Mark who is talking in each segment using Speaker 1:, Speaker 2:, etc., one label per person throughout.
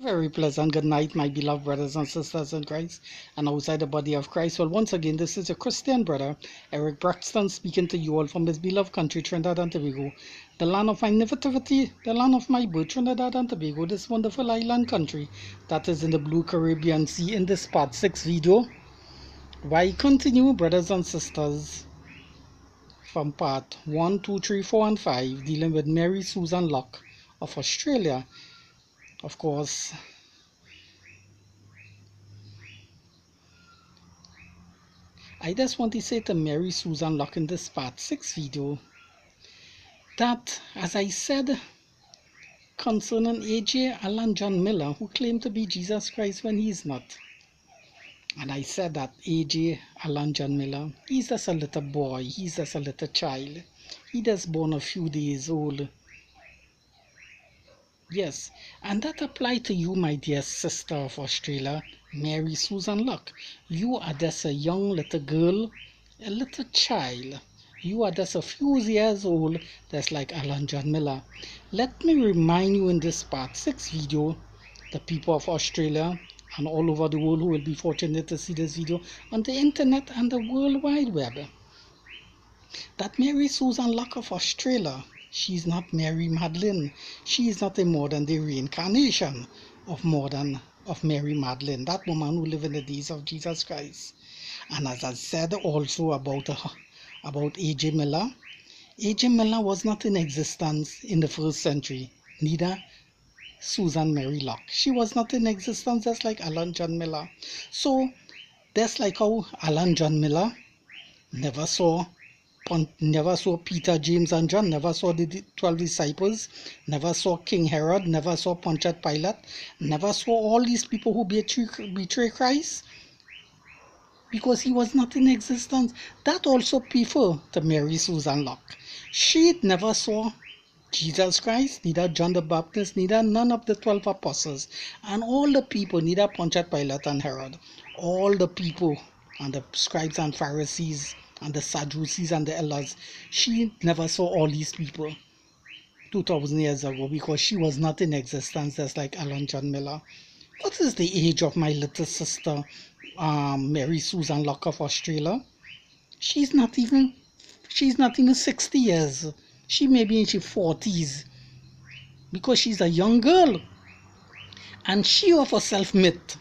Speaker 1: Very pleasant good night, my beloved brothers and sisters in Christ and outside the body of Christ. Well, once again, this is a Christian brother, Eric Braxton, speaking to you all from his beloved country, Trinidad and Tobago, the land of my nativity, the land of my birth, Trinidad and Tobago, this wonderful island country that is in the blue Caribbean Sea. In this part 6 video, why continue, brothers and sisters, from part 1, 2, 3, 4, and 5, dealing with Mary Susan Locke of Australia. Of course, I just want to say to Mary Susan Locke in this part 6 video that, as I said concerning A.J. Allen John Miller, who claimed to be Jesus Christ when he is not, and I said that A.J. Allen John Miller, he's just a little boy, he's just a little child, he just born a few days old. Yes, and that applies to you, my dear sister of Australia, Mary Susan Locke. You are just a young little girl, a little child. You are just a few years old, just like Allen John Miller. Let me remind you in this part 6 video, the people of Australia and all over the world who will be fortunate to see this video on the internet and the World Wide Web, that Mary Susan Locke of Australia, she's not Mary Magdalene. She is not a modern day reincarnation of Mary Magdalene, that woman who lived in the days of Jesus Christ. And as I said also about A.J. Miller, A.J. Miller was not in existence in the 1st century, neither Susan Mary Locke. She was not in existence, just like Allen John Miller. So that's like how Allen John Miller never saw Peter, James, and John, never saw the 12 disciples, never saw King Herod, never saw Pontius Pilate, never saw all these people who betray Christ, because he was not in existence. That also prefer to Mary Susan Locke. She never saw Jesus Christ, neither John the Baptist, neither none of the 12 apostles, and all the people, neither Pontius Pilate and Herod, all the people and the scribes and Pharisees and the Sadducees and the elders. She never saw all these people 2,000 years ago, because she was not in existence, just like Allen John Miller. What is the age of my little sister, Mary Susan Locke of Australia? She's not even 60 years. She may be in her 40s, because she's a young girl. And she of herself admit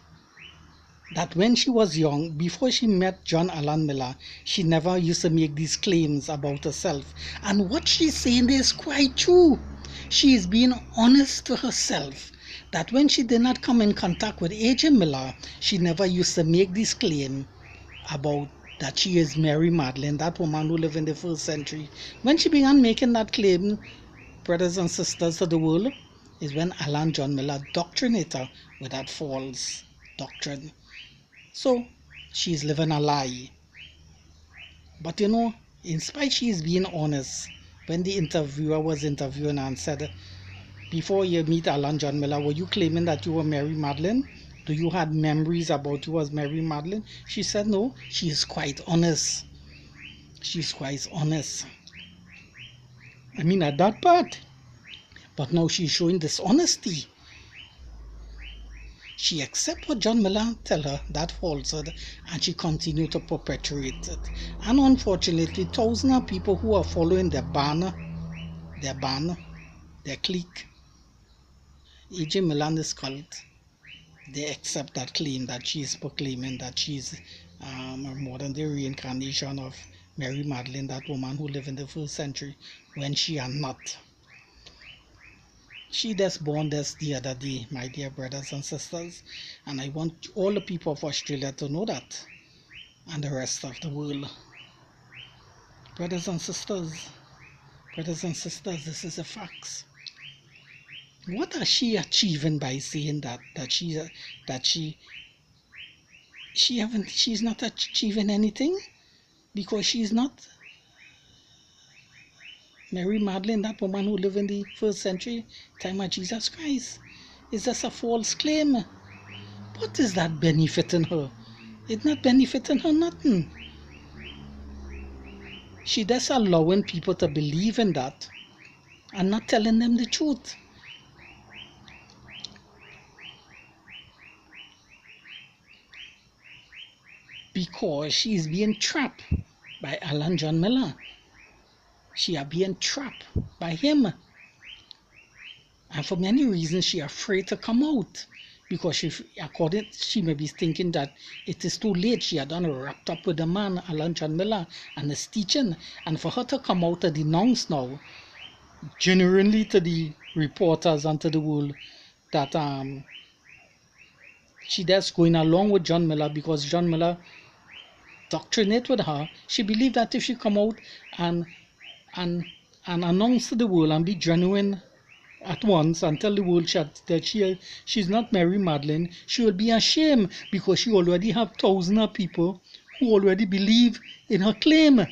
Speaker 1: that when she was young, before she met John Allen Miller, she never used to make these claims about herself. And what she's saying is quite true. She is being honest to herself, that when she did not come in contact with A.J. Miller, she never used to make this claim about that she is Mary Magdalene, that woman who lived in the 1st century. When she began making that claim, brothers and sisters of the world, is when Allen John Miller doctrinated her with that false doctrine. So she's living a lie. But in spite she is being honest, when the interviewer was interviewing her and said, before you meet Allen John Miller, were you claiming that you were Mary Magdalene? Do you have memories about you as Mary Magdalene? She said no. She is quite honest. She's quite honest. I mean, at that part. But now she's showing dishonesty. She accepts what John Miller tell her, that falsehood, and she continued to perpetuate it. And unfortunately, thousands of people who are following their clique, A.J. Miller and his cult, they accept that claim that she is proclaiming that she is a modern day reincarnation of Mary Magdalene, that woman who lived in the 1st century, when she are not. She just born this the other day, my dear brothers and sisters, and I want all the people of Australia to know that, and the rest of the world. Brothers and sisters, this is the facts. What is she achieving by saying she's not achieving anything, because she's not Mary Magdalene, that woman who lived in the 1st century, time of Jesus Christ? It's just a false claim. What is that benefiting her? It's not benefiting her nothing. She just allowing people to believe in that and not telling them the truth. because she is being trapped by Alan John Miller. She are being trapped by him. And for many reasons, she afraid to come out. Because she may be thinking that it is too late. She had done wrapped up with the man, Alan John Miller, and his teaching. And for her to come out and denounce now, genuinely to the reporters and to the world, that she just going along with John Miller because John Miller doctrinate with her. She believed that if she come out and announce to the world and be genuine at once and tell the world that she's not Mary Magdalene, she will be ashamed because she already have thousands of people who already believe in her claim.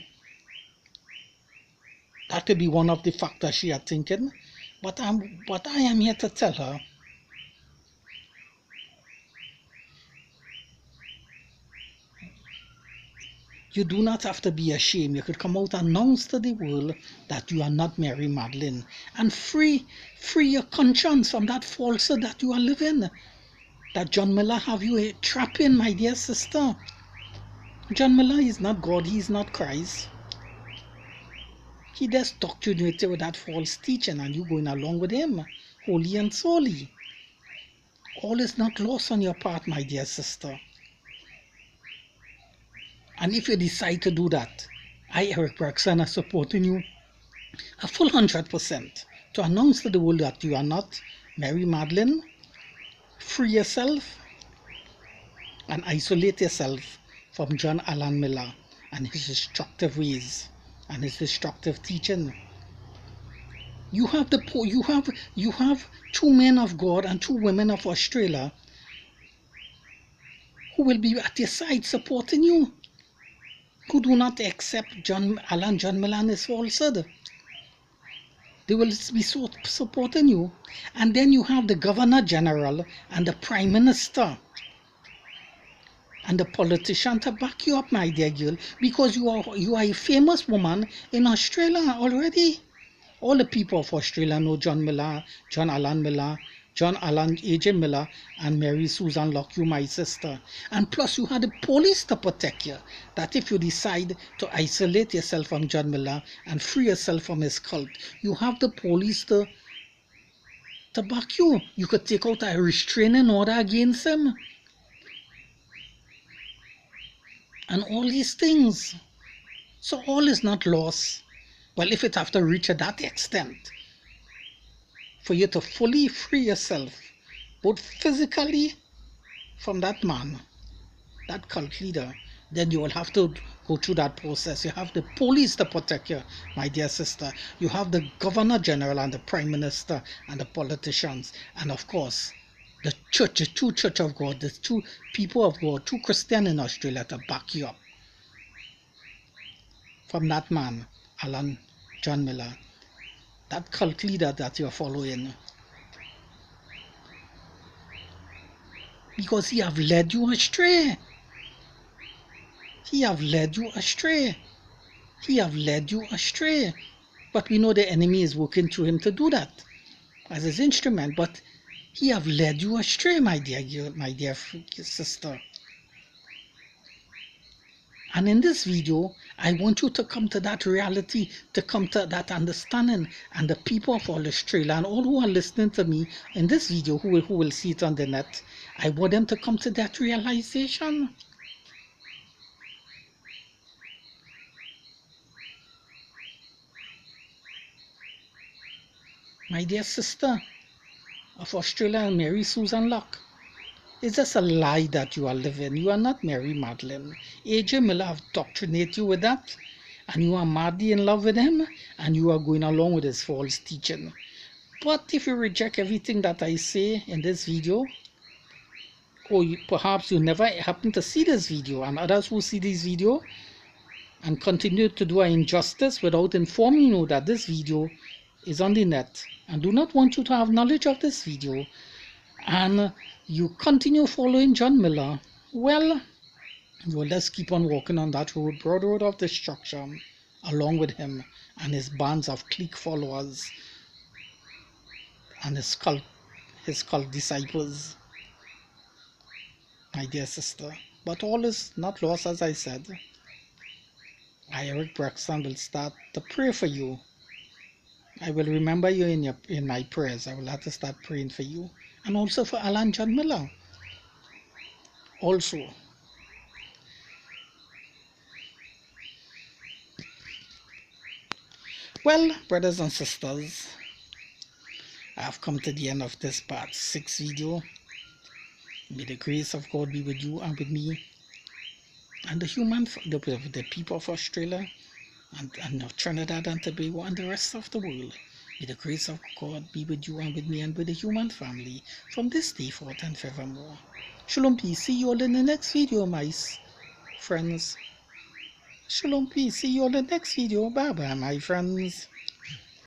Speaker 1: That could be one of the factors she are thinking. But I am here to tell her, you do not have to be ashamed. You could come out and announce to the world that you are not Mary Magdalene and free your conscience from that falsehood that you are living. That John Miller have you trapping, my dear sister. John Miller is not God. He is not Christ. He just doctrinated with that false teaching and you going along with him, wholly and solely. All is not lost on your part, my dear sister. And if you decide to do that, I, Eric Bergson, are supporting you a full 100% to announce to the world that you are not Mary Magdalene. Free yourself and isolate yourself from John Alan Miller and his destructive ways and his destructive teaching. You have two men of God and two women of Australia who will be at your side supporting you, who do not accept Alan John Miller and his falsehood. They will be supporting you. And then you have the Governor General and the Prime Minister and the politician to back you up, my dear girl, because you are a famous woman in Australia already. All the people of Australia know John Miller, John Alan Miller, John Alan A.J. Miller, and Mary Susan Locke, you my sister. And plus you had the police to protect you, that if you decide to isolate yourself from John Miller and free yourself from his cult, you have the police to back you. You could take out a restraining order against him. And all these things. So all is not lost. Well, if it have to reach that extent, for you to fully free yourself, both physically from that man, that cult leader, then you will have to go through that process. You have the police to protect you, my dear sister. You have the Governor General and the Prime Minister and the politicians. And of course, the church, the true Church of God, the true people of God, true Christian in Australia to back you up from that man, Alan John Miller, that cult leader that you're following. Because he have led you astray. He have led you astray. He have led you astray. But we know the enemy is working through him to do that as his instrument. But he have led you astray, my dear sister. And in this video, I want you to come to that reality, to come to that understanding. And the people of all Australia and all who are listening to me in this video, who will see it on the net, I want them to come to that realization. My dear sister of Australia, Mary Susan Locke, it's just a lie that you are living. You are not Mary Magdalene. A.J. Miller have doctrinated you with that, and you are madly in love with him, and you are going along with his false teaching. But if you reject everything that I say in this video, or perhaps you never happen to see this video, and others who see this video and continue to do an injustice without informing you that this video is on the net, and do not want you to have knowledge of this video, and you continue following John Miller, well, let's keep on walking on that broad road of destruction along with him and his bands of clique followers and his cult disciples, my dear sister. But all is not lost, as I said. I, Eric Braxton, will start to pray for you. I will remember you in my prayers. I will have to start praying for you. And also for Alan John Miller. Also. Well, brothers and sisters, I have come to the end of this part 6 video. May the grace of God be with you and with me and the people of Australia and of Trinidad and Tobago and the rest of the world. May the grace of God be with you and with me and with the human family from this day forth and forevermore. Shalom peace. See you all in the next video, my friends. Shalom peace. See you all in the next video. Bye bye, my friends.